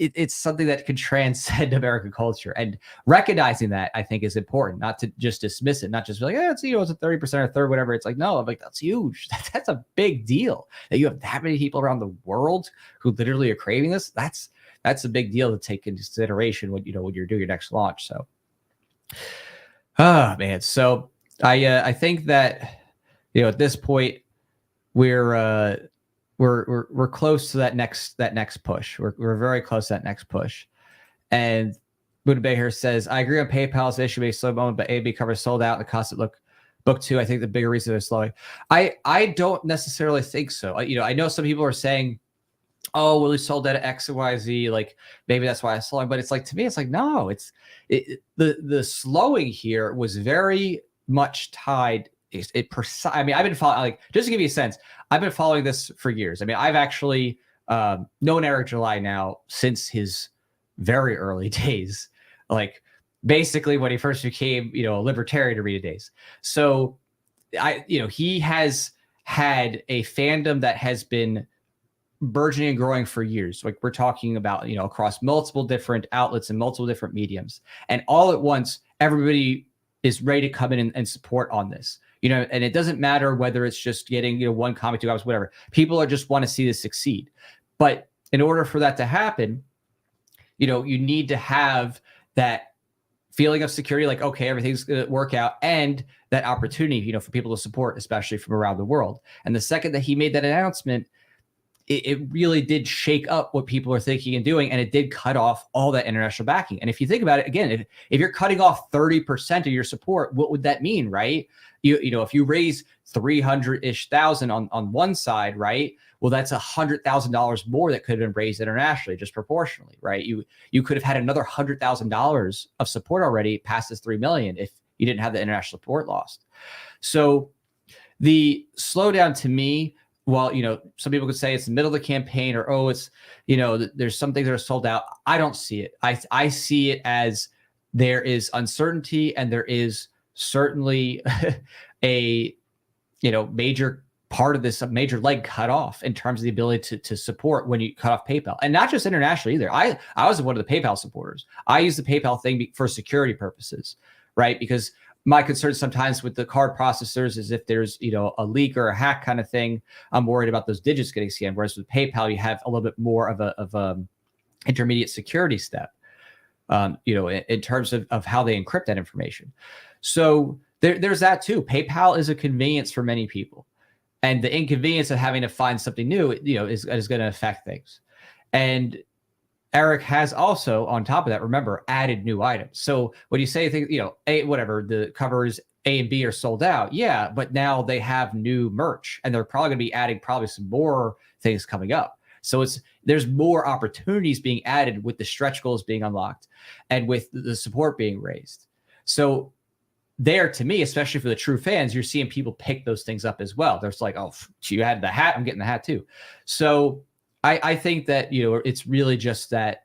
it's something that can transcend American culture, and recognizing that, I think, is important. Not to just dismiss it, not just be like, it's it's a 30% or a third, whatever. It's like, no, I'm like, that's huge. That's a big deal that you have that many people around the world who literally are craving this. That's a big deal to take into consideration when when you're doing your next launch. So, man. So I think that at this point we're close to that next push. We're very close to that next push. And Buddha Bay here says, I agree on PayPal's issue may slow moment, but AB cover sold out. The cost of book 2. I think the bigger reason they're slowing. I don't necessarily think so. I know some people are saying, oh, well, he sold out at X and Y, Z. Like maybe that's why it's slowing. But it's like, to me, it's like, no, the slowing here was very much tied. I've been following, like, just to give you a sense, I've been following this for years. I mean, I've actually known Eric July now since his very early days, like basically when he first became, a libertarian arena days. So he has had a fandom that has been burgeoning and growing for years. Like we're talking about, across multiple different outlets and multiple different mediums. And all at once, everybody is ready to come in and support on this. And it doesn't matter whether it's just getting, one comic, 2 hours, whatever. People just want to see this succeed. But in order for that to happen, you need to have that feeling of security, like, okay, everything's going to work out, and that opportunity, for people to support, especially from around the world. And the second that he made that announcement, it really did shake up what people are thinking and doing, and it did cut off all that international backing. And if you think about it, again, if you're cutting off 30% of your support, what would that mean, right? If you raise 300-ish thousand on one side, right? Well, that's $100,000 more that could have been raised internationally, just proportionally, right? You could have had another $100,000 of support already past this 3 million if you didn't have the international support lost. So the slowdown, to me, well, some people could say it's the middle of the campaign, or, oh, it's, there's some things that are sold out. I don't see it. I see it as there is uncertainty, and there is certainly a, major part of this, a major leg cut off in terms of the ability to support when you cut off PayPal. And not just internationally either. I was one of the PayPal supporters. I use the PayPal thing for security purposes, right? Because my concern sometimes with the card processors is if there's, a leak or a hack kind of thing, I'm worried about those digits getting scanned. Whereas with PayPal, you have a little bit more of a intermediate security step, in terms of how they encrypt that information. So there's that too. PayPal is a convenience for many people, and the inconvenience of having to find something new, is going to affect things. And Eric has also, on top of that, remember, added new items. So when you say things, whatever, the covers A and B are sold out, yeah, but now they have new merch, and they're probably going to be adding probably some more things coming up. So there's more opportunities being added with the stretch goals being unlocked and with the support being raised. So there, to me, especially for the true fans, you're seeing people pick those things up as well. There's like, oh, you had the hat, I'm getting the hat too. So I think that, it's really just that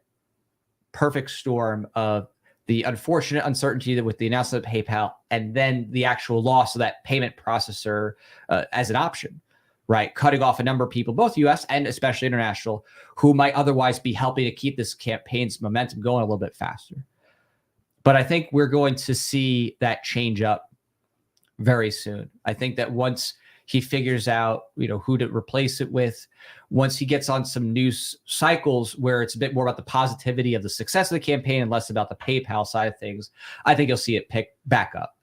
perfect storm of the unfortunate uncertainty that with the announcement of PayPal, and then the actual loss of that payment processor as an option, right? Cutting off a number of people, both US and especially international, who might otherwise be helping to keep this campaign's momentum going a little bit faster. But I think we're going to see that change up very soon. I think that once he figures out, who to replace it with, once he gets on some news cycles where it's a bit more about the positivity of the success of the campaign and less about the PayPal side of things, I think you'll see it pick back up.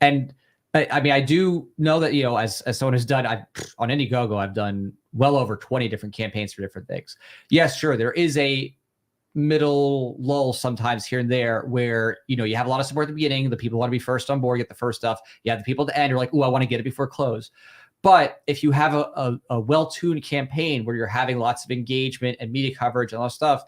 And I mean, I do know that, as someone who's done, on Indiegogo, I've done well over 20 different campaigns for different things. Yes, sure, there is a middle lull sometimes here and there where, you have a lot of support at the beginning. The people want to be first on board, get the first stuff. You have the people at the end who are like, oh, I want to get it before close. But if you have a well-tuned campaign where you're having lots of engagement and media coverage and all that stuff,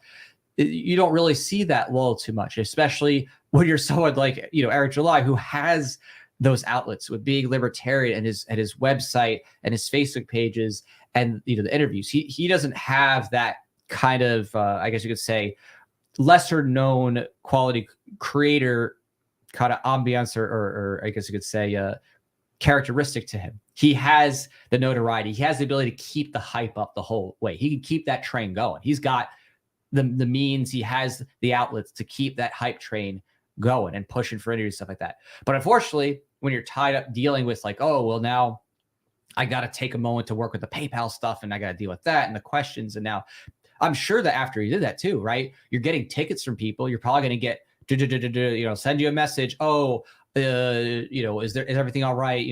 you don't really see that lull too much, especially when you're someone like, Eric July, who has those outlets with being libertarian and his website and his Facebook pages and the interviews. He doesn't have that kind of I guess you could say lesser known quality creator kind of ambiance or I guess you could say characteristic to him. He has the notoriety. He has the ability to keep the hype up the whole way. He can keep that train going. He's got the means. He has the outlets to keep that hype train going and pushing for interviews, stuff like that. But unfortunately, when you're tied up dealing with like, oh, well, now I got to take a moment to work with the PayPal stuff and I got to deal with that and the questions. And now I'm sure that after you did that too, right? You're getting tickets from people. You're probably going to get, send you a message. Oh, is everything all right?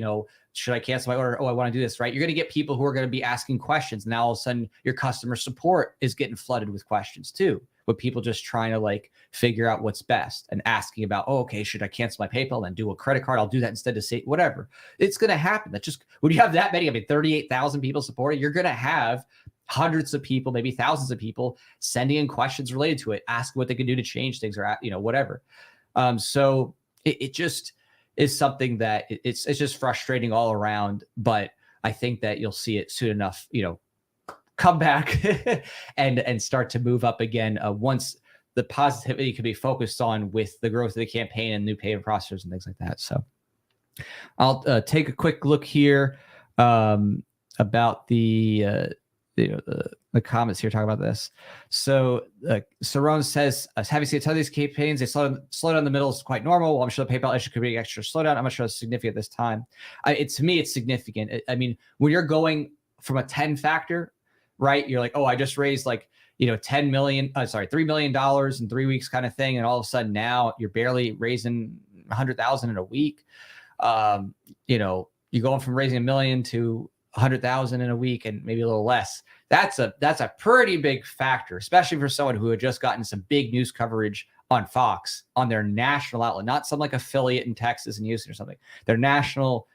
Should I cancel my order? Oh, I want to do this, right? You're going to get people who are going to be asking questions. Now all of a sudden your customer support is getting flooded with questions too, with people just trying to like figure out what's best and asking about, oh, okay, should I cancel my PayPal and do a credit card? I'll do that instead of say whatever. It's going to happen. That's just when you have that many, 38,000 people supporting, you're going to have hundreds of people, maybe thousands of people sending in questions related to it, asking what they can do to change things or, whatever. So it just is something that it's just frustrating all around, but I think that you'll see it soon enough, come back and start to move up again once the positivity can be focused on with the growth of the campaign and new payment processors and things like that. So I'll take a quick look here about the comments here talking about this. So Saron says, having seen a ton of these campaigns, they slow down in the middle is quite normal. Well, I'm sure the PayPal issue could be an extra slowdown. I'm not sure it's significant this time. To me, it's significant. When you're going from a 10 factor, right? You're like, oh, I just raised like, $3 million in 3 weeks kind of thing. And all of a sudden now you're barely raising 100,000 in a week. You're going from raising $1 million to 100,000 in a week and maybe a little less. That's a pretty big factor, especially for someone who had just gotten some big news coverage on Fox on their national outlet, not some like affiliate in Texas and Houston or something. Their national,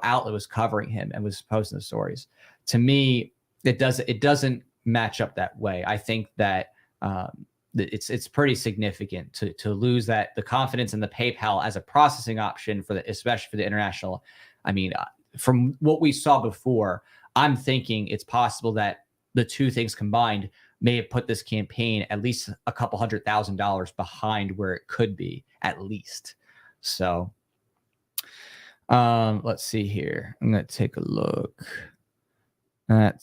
outlet was covering him and was posting the stories. To me, it doesn't match up that way. I think that it's pretty significant to lose the confidence in the PayPal as a processing option especially for the international. From what we saw before, I'm thinking it's possible that the two things combined may have put this campaign at least a couple $100,000 behind where it could be, at least. So let's see here. I'm going to take a look at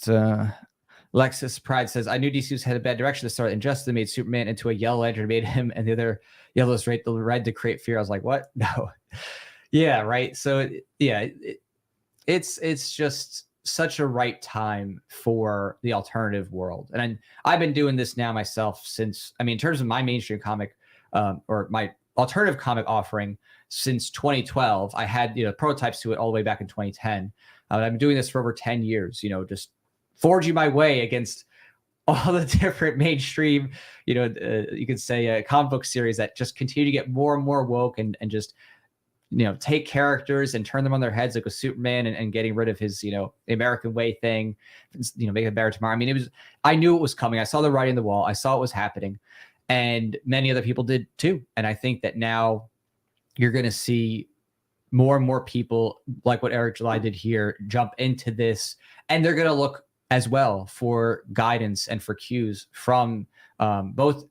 Lexus Pride says, I knew DC was headed a bad direction to start. Injustice made Superman into a Yellow Lantern, made him and the other yellows rate the red to create fear. I was like, what? No. Yeah, right. So it's just such a right time for the alternative world. And I've been doing this now myself since, in terms of my mainstream comic or my alternative comic offering since 2012. I had prototypes to it all the way back in 2010. I've been doing this for over 10 years, just forging my way against all the different mainstream, you could say comic book series that just continue to get more and more woke and just take characters and turn them on their heads, like with Superman and getting rid of his, the American way thing, make it better tomorrow. I knew it was coming. I saw the writing on the wall. I saw what was happening, and many other people did too. And I think that now you're going to see more and more people like what Eric July did here jump into this, and they're going to look as well for guidance and for cues from both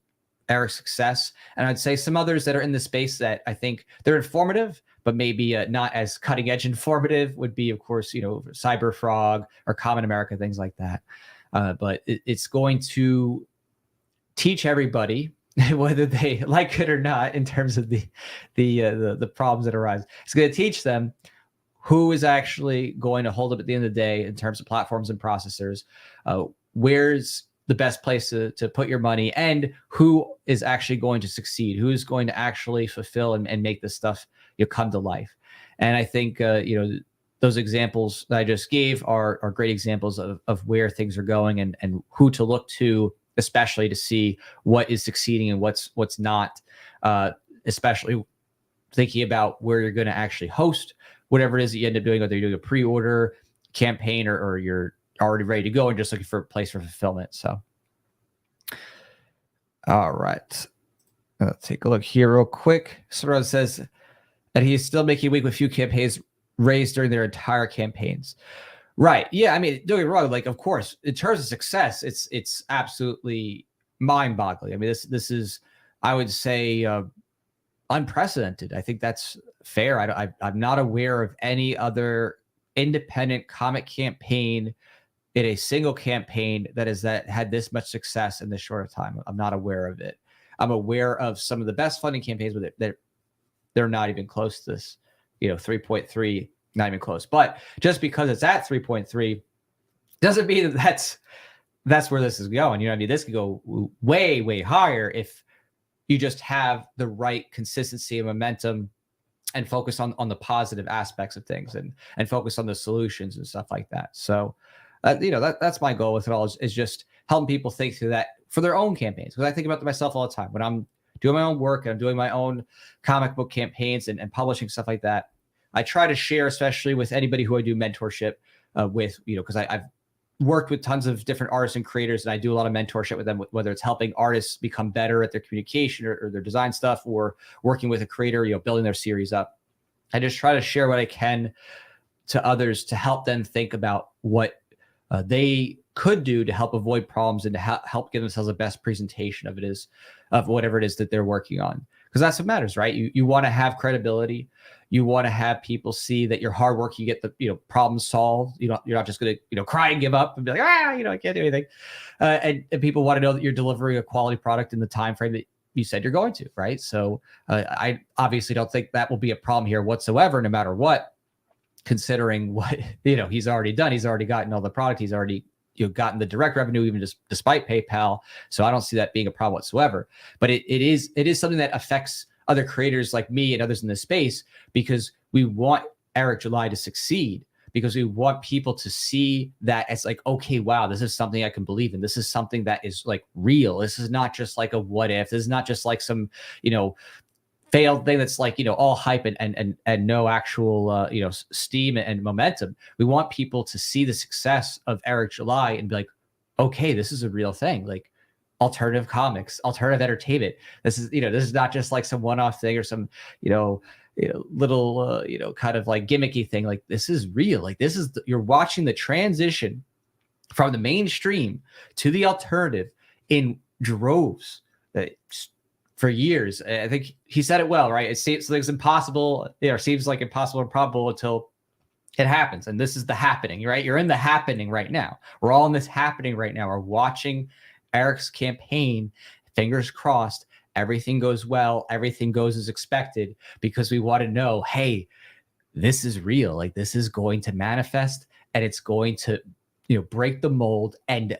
Eric's success, and I'd say some others that are in the space that I think they're informative, but maybe not as cutting edge informative would be, of course, Cyber Frog or Common America, things like that. But it's going to teach everybody, whether they like it or not, in terms of the problems that arise. It's going to teach them who is actually going to hold up at the end of the day in terms of platforms and processors. Where's the best place to put your money, and who is actually going to succeed, who's going to actually fulfill and make this stuff come to life. And I think those examples that I just gave are great examples of where things are going and who to look to, especially to see what is succeeding and what's not, especially thinking about where you're going to actually host whatever it is that you end up doing, whether you're doing a pre-order campaign or you're already ready to go and just looking for a place for fulfillment. So All right. Let's take a look here real quick. Sorod says that he is still making a week with few campaigns raised during their entire campaigns. Right. Yeah. I mean, don't get me wrong. Like, of course, in terms of success, it's absolutely mind-boggling. I mean, this is, I would say, unprecedented. I think that's fair. I'm not aware of any other independent comic campaign in a single campaign that had this much success in this short of time. I'm not aware of it. I'm aware of some of the best funding campaigns with it that they're not even close to this, 3.3, not even close. But just because it's at 3.3 doesn't mean that's where this is going. You know what I mean? This could go way, way higher if you just have the right consistency and momentum and focus on the positive aspects of things and focus on the solutions and stuff like that. So, that's my goal with it all is just helping people think through that for their own campaigns. Because I think about it myself all the time when I'm doing my own work and I'm doing my own comic book campaigns and publishing stuff like that. I try to share, especially with anybody who I do mentorship with, because I've worked with tons of different artists and creators, and I do a lot of mentorship with them, whether it's helping artists become better at their communication or their design stuff, or working with a creator, building their series up. I just try to share what I can to others to help them think about what they could do to help avoid problems and to help give themselves the best presentation of whatever it is that they're working on. Because that's what matters, right? You want to have credibility. You want to have people see that you're hard work. You get the problems solved. You're not just going to cry and give up and be like, I can't do anything. And people want to know that you're delivering a quality product in the time frame that you said you're going to, right? So I obviously don't think that will be a problem here whatsoever, no matter what. Considering what he's already done, he's already gotten all the product. He's already gotten the direct revenue, even just despite PayPal. So I don't see that being a problem whatsoever. But it is something that affects other creators like me and others in this space, because we want Eric July to succeed, because we want people to see that as like, okay, wow, this is something I can believe in. This is something that is like real. This is not just like a what if. This is not just like some, failed thing that's like, all hype and no actual, steam and momentum. We want people to see the success of Eric July and be like, okay, this is a real thing. Like alternative comics, alternative entertainment. This is not just like some one-off thing or some, little, kind of like gimmicky thing. Like this is real. Like this is, you're watching the transition from the mainstream to the alternative in droves. For years. I think he said it well, right? It seems like it's impossible, seems like impossible and probable until it happens. And this is the happening, right? You're in the happening right now. We're all in this happening right now. We're watching Eric's campaign, fingers crossed, everything goes well, everything goes as expected, because we want to know, hey, this is real. Like this is going to manifest, and it's going to, break the mold and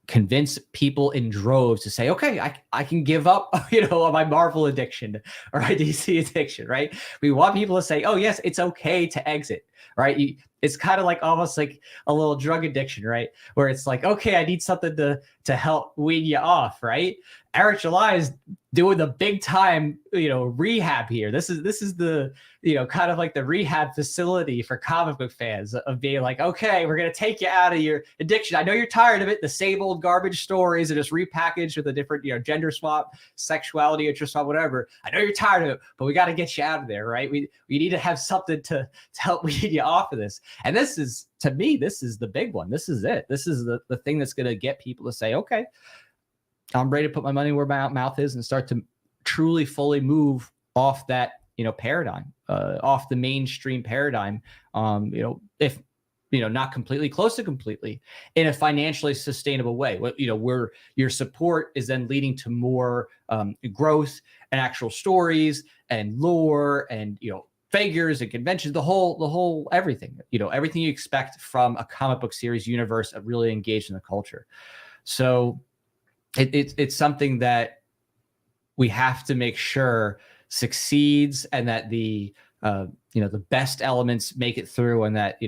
convince people in droves to say, okay, I can give up, on my Marvel addiction or my DC addiction, right? We want people to say, oh yes, it's okay to exit, right? It's kind of like almost like a little drug addiction, right? Where it's like, okay, I need something to help wean you off, right? Eric July is doing the big time, rehab here. This is the, kind of like the rehab facility for comic book fans of being like, okay, we're going to take you out of your addiction. I know you're tired of it. The same old garbage stories are just repackaged with a different, gender swap, sexuality, interest swap, whatever. I know you're tired of it, but we got to get you out of there, right? We need to have something to help wean you off of this. And this is, to me, this is the big one. This is it. This is the thing that's going to get people to say, okay, I'm ready to put my money where my mouth is and start to truly fully move off that, paradigm, off the mainstream paradigm, if, not completely, close to completely, in a financially sustainable way. Where your support is then leading to more growth and actual stories and lore and, figures and conventions, the whole everything, everything you expect from a comic book series universe of really engaged in the culture. So it's something that we have to make sure succeeds, and that the best elements make it through, and that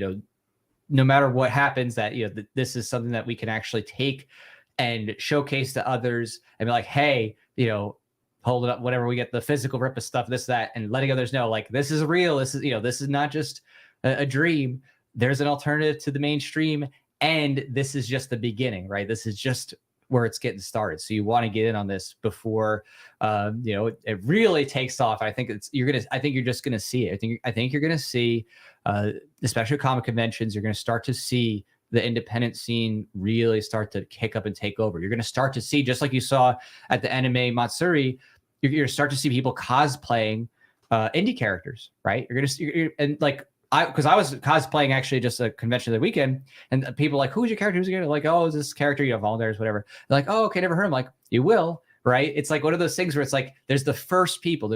no matter what happens, that this is something that we can actually take and showcase to others and be like, hey, hold it up whenever we get the physical Rippa stuff, this, that, and letting others know, like, this is real. This is, this is not just a dream. There's an alternative to the mainstream, and this is just the beginning, right? This is just where it's getting started. So you want to get in on this before, it really takes off. I think you're just going to see it. I think you're going to see, especially comic conventions, you're going to start to see the independent scene really start to kick up and take over. You're going to start to see, just like you saw at the Anime Matsuri, you're going to start to see people cosplaying indie characters, right? Because I was cosplaying actually just a convention of the weekend, and people like, who's your character? Who's your character? Like, oh, is this character, volunteers, whatever. They're like, oh, okay, never heard of him. Like, you will, right? It's like one of those things where it's like, there's the first people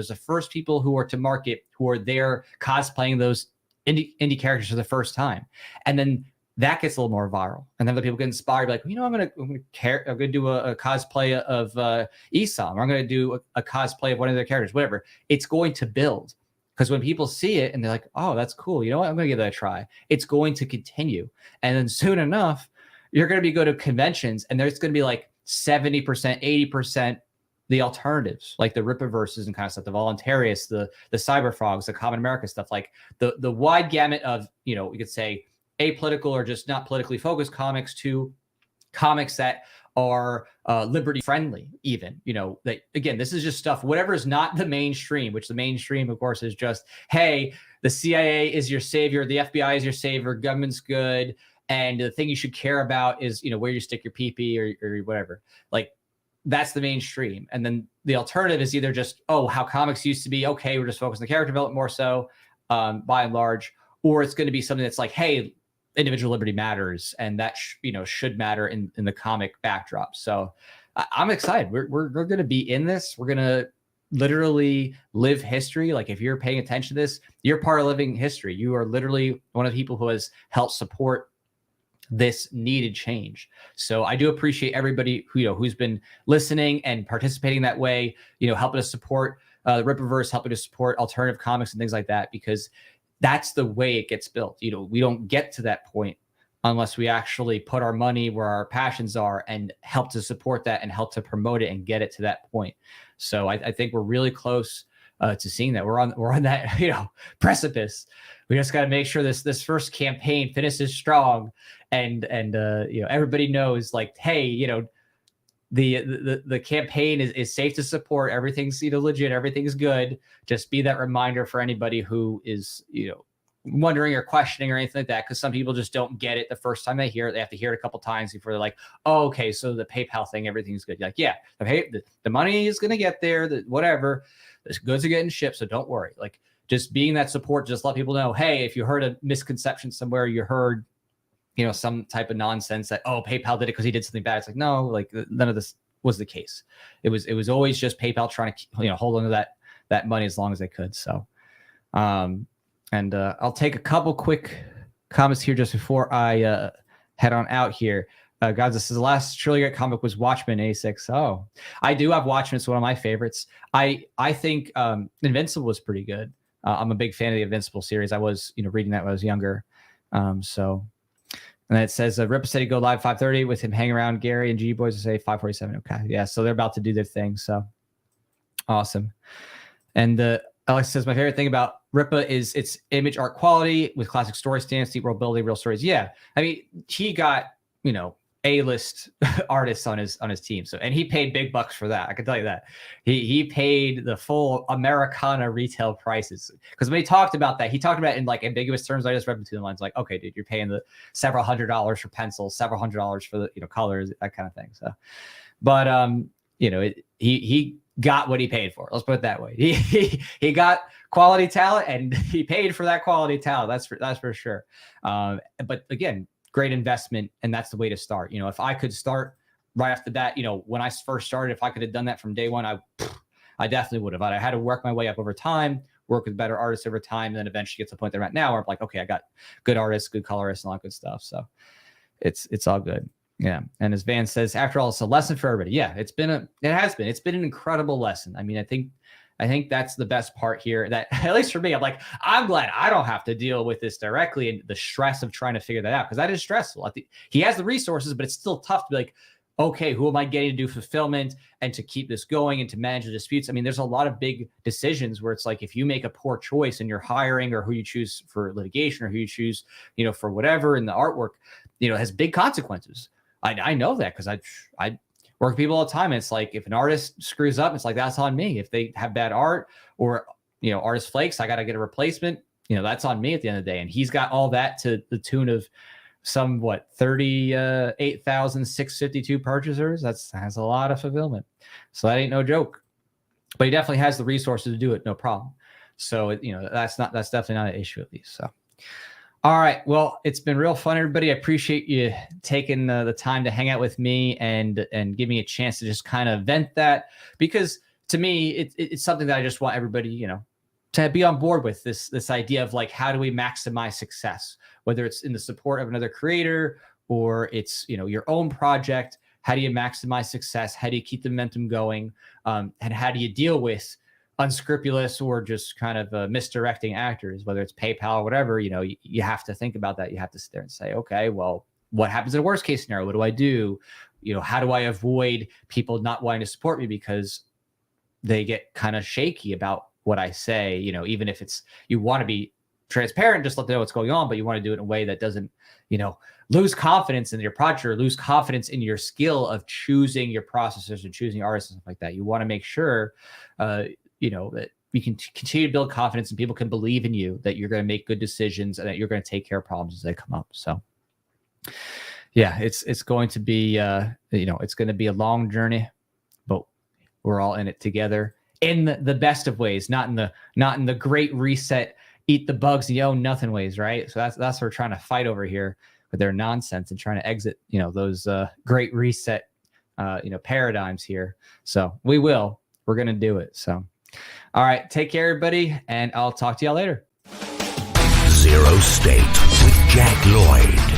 who are to market, who are there cosplaying those indie characters for the first time. And then that gets a little more viral. And then the people get inspired, like, I'm gonna do a cosplay of Isom, or I'm gonna do a cosplay of one of their characters, whatever. It's going to build. Because when people see it and they're like, oh, that's cool. You know what? I'm going to give that a try. It's going to continue. And then soon enough, you're going to go to conventions, and there's going to be like 70%, 80% the alternatives, like the Rippaverses and kind of stuff, the Voluntarius, the Cyberfrogs, the Common America stuff, like the wide gamut of, you could say apolitical or just not politically focused comics, to comics that are liberty friendly, even, that, again, this is just stuff, whatever is not the mainstream, which the mainstream, of course, is just, hey, the CIA is your savior, the FBI is your savior, government's good, and the thing you should care about is, where you stick your pee-pee or whatever. Like, that's the mainstream. And then the alternative is either just, oh, how comics used to be, okay, we're just focused on the character development more so, by and large, or it's going to be something that's like, hey, individual liberty matters, and that should matter in the comic backdrop. So I'm excited. We're going to be in this. We're going to literally live history. Like, if you're paying attention to this, you're part of living history. You are literally one of the people who has helped support this needed change. So I do appreciate everybody who's been listening and participating that way, helping us support the Rippaverse, helping us support alternative comics and things like that, because that's the way it gets built. We don't get to that point unless we actually put our money where our passions are and help to support that and help to promote it and get it to that point. So I think we're really close to seeing that. We're on that precipice. We just got to make sure this first campaign finishes strong, and everybody knows, like, hey, the campaign is safe to support. Everything's legit. Everything's good. Just be that reminder for anybody who is wondering or questioning or anything like that, because some people just don't get it the first time they hear it. They have to hear it a couple times before they're like, oh, okay, so the PayPal thing, everything's good. You're like, yeah, the money is going to get there. Whatever, the goods are getting shipped, so don't worry. Like, just being that support, just let people know, hey, if you heard a misconception somewhere, you heard some type of nonsense that, oh, PayPal did it because he did something bad. It's like, no, like, none of this was the case. It was always just PayPal trying to, hold on to that money as long as they could. So, and I'll take a couple quick comments here just before I head on out here. Guys, this is the last truly great comic was Watchmen 86. Oh, I do have Watchmen. It's one of my favorites. I think Invincible was pretty good. I'm a big fan of the Invincible series. I was, reading that when I was younger. And then it says Ripper said he'd go live 5:30 with him hanging around Gary and G Boys to say 5:47. Okay. Yeah. So they're about to do their thing. So awesome. And Alex says, my favorite thing about Rippa is its image art quality with classic story stance, deep world building, real stories. Yeah. I mean, he got, A-list artists on his team. So, and he paid big bucks for that. I can tell you that. He paid the full Americana retail prices. Because when he talked about that, he talked about it in like ambiguous terms. I just read between the lines, like, okay, dude, you're paying the several $100s for pencils, several $100s for the colors, that kind of thing. So, but he got what he paid for. Let's put it that way. He got quality talent, and he paid for that quality talent. That's for sure. But again, great investment, and that's the way to start. If I could start right off the bat, when I first started, if I could have done that from day one, I definitely would have. I had to work my way up over time, work with better artists over time, and then eventually get to the point they're at now where I'm like, okay, I got good artists, good colorists, and all that good stuff. So it's all good. Yeah. And as Van says, after all, it's a lesson for everybody. Yeah, it's been an incredible lesson. I mean, I think that's the best part here, that at least for me, I'm glad I don't have to deal with this directly and the stress of trying to figure that out, because that is stressful. He has the resources, but it's still tough to be like, okay, who am I getting to do fulfillment and to keep this going and to manage the disputes? I mean, there's a lot of big decisions where it's like, if you make a poor choice in your hiring or who you choose for litigation or who you choose, for whatever in the artwork, has big consequences. I know that because work with people all the time. And it's like, if an artist screws up, it's like, that's on me. If they have bad art or, artist flakes, I got to get a replacement. That's on me at the end of the day. And he's got all that to the tune of 38,652 purchasers. That's a lot of fulfillment. So that ain't no joke. But he definitely has the resources to do it, no problem. So that's definitely not an issue, at least. So, all right. Well, it's been real fun, everybody. I appreciate you taking the time to hang out with me and give me a chance to just kind of vent that, because to me, it's something that I just want everybody, to be on board with, this idea of like, how do we maximize success, whether it's in the support of another creator or it's, your own project. How do you maximize success? How do you keep the momentum going? And how do you deal with unscrupulous or just kind of misdirecting actors, whether it's PayPal or whatever? You have to think about that. You have to sit there and say, okay, well, what happens in a worst case scenario? What do I do? How do I avoid people not wanting to support me because they get kind of shaky about what I say? Even if you want to be transparent, just let them know what's going on, but you want to do it in a way that doesn't, lose confidence in your project or lose confidence in your skill of choosing your processors and choosing artists and stuff like that. You want to make sure, that we can continue to build confidence and people can believe in you, that you're going to make good decisions and that you're going to take care of problems as they come up. So yeah, it's going to be, it's going to be a long journey, but we're all in it together in the best of ways, not in the great reset, eat the bugs, nothing ways, right? So that's what we're trying to fight over here with their nonsense and trying to exit, those great reset, paradigms here. So we're going to do it. So, all right, take care, everybody, and I'll talk to y'all later. Zero State with Jack Lloyd.